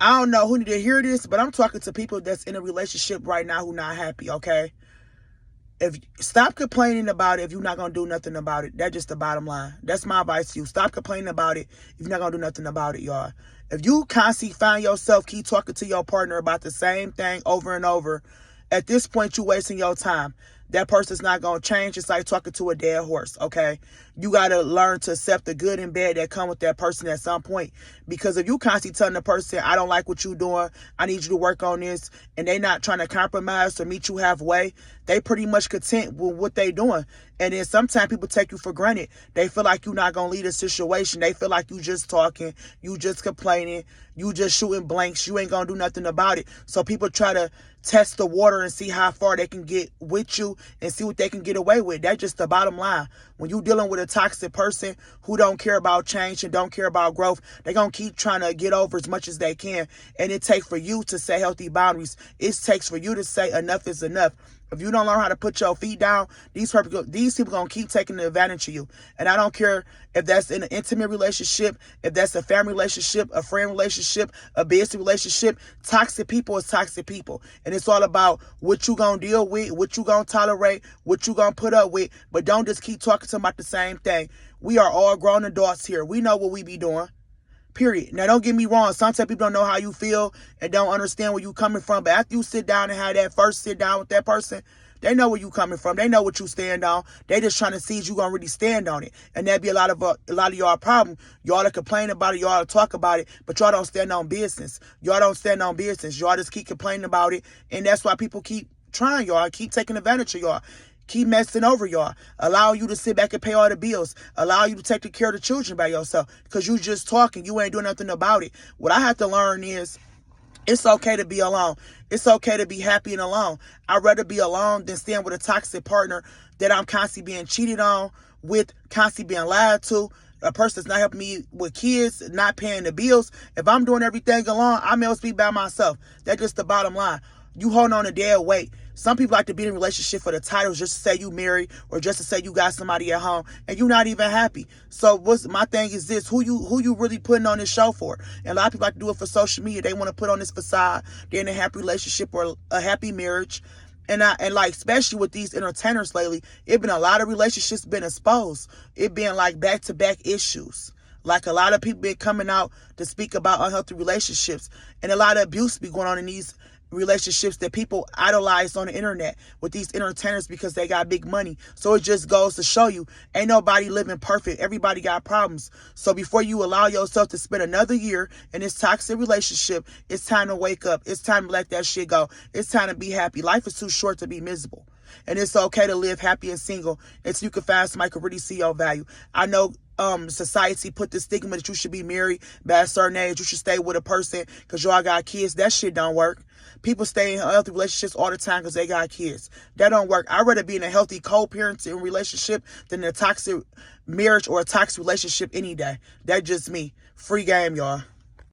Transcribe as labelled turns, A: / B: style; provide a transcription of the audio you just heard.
A: I don't know who need to hear this, but I'm talking to people that's in a relationship right now who not happy, okay? If stop complaining about it if you're not gonna do nothing about it. That's just the bottom line. That's my advice to you. Stop complaining about it if you're not gonna do nothing about it, y'all. If you constantly find yourself keep talking to your partner about the same thing over and over, at this point you wasting your time. That person's not gonna change. It's like talking to a dead horse, okay? You gotta learn to accept the good and bad that come with that person at some point. Because if you constantly telling the person, I don't like what you're doing, I need you to work on this, and they not trying to compromise or meet you halfway, they pretty much content with what they doing. And then sometimes people take you for granted. They feel like you're not gonna lead a situation. They feel like you just talking, you just complaining, you just shooting blanks, you ain't gonna do nothing about it. So people try to test the water and see how far they can get with you and see what they can get away with. That's just the bottom line. When you're dealing with a toxic person who don't care about change and don't care about growth, they're going to keep trying to get over as much as they can. And it takes for you to set healthy boundaries. It takes for you to say enough is enough. If you don't learn how to put your feet down, these people going to keep taking advantage of you. And I don't care if that's in an intimate relationship, if that's a family relationship, a friend relationship, a business relationship. Toxic people is toxic people. And it's all about what you going to deal with, what you going to tolerate, what you going to put up with. But don't just keep talking to them about the same thing. We are all grown adults here. We know what we be doing. Period. Now, don't get me wrong. Sometimes people don't know how you feel and don't understand where you coming from. But after you sit down and have that first sit down with that person, they know where you coming from. They know what you stand on. They just trying to see if you gonna really stand on it. And that be a lot of y'all problem. Y'all to complain about it. Y'all to talk about it. But y'all don't stand on business. Y'all don't stand on business. Y'all just keep complaining about it. And that's why people keep trying y'all. Keep taking advantage of y'all. Keep messing over y'all. Allow you to sit back and pay all the bills. Allow you to take care of the children by yourself. Because you just talking. You ain't doing nothing about it. What I have to learn is it's okay to be alone. It's okay to be happy and alone. I'd rather be alone than stand with a toxic partner that I'm constantly being cheated on with, constantly being lied to. A person that's not helping me with kids, not paying the bills. If I'm doing everything alone, I may as well be by myself. That's just the bottom line. You holding on to dead weight. Some people like to be in a relationship for the titles, just to say you married or just to say you got somebody at home and you're not even happy. So what's my thing is this: who you really putting on this show for? And a lot of people like to do it for social media. They want to put on this facade. They're in a happy relationship or a happy marriage. And like, especially with these entertainers lately, it been a lot of relationships been exposed. It been like back-to-back issues. Like, a lot of people been coming out to speak about unhealthy relationships, and a lot of abuse be going on in these relationships that people idolize on the internet with these entertainers because they got big money. So it just goes to show you, ain't nobody living perfect. Everybody got problems. So before you allow yourself to spend another year in this toxic relationship, it's time to wake up. It's time to let that shit go. It's time to be happy. Life is too short to be miserable. And it's okay to live happy and single until you can find somebody who can really see your value. I know society put the stigma that you should be married by a certain age. You should stay with a person because y'all got kids. That shit don't work. People stay in healthy relationships all the time because they got kids. That don't work. I'd rather be in a healthy co-parenting relationship than a toxic marriage or a toxic relationship any day. That's just me. Free game, y'all.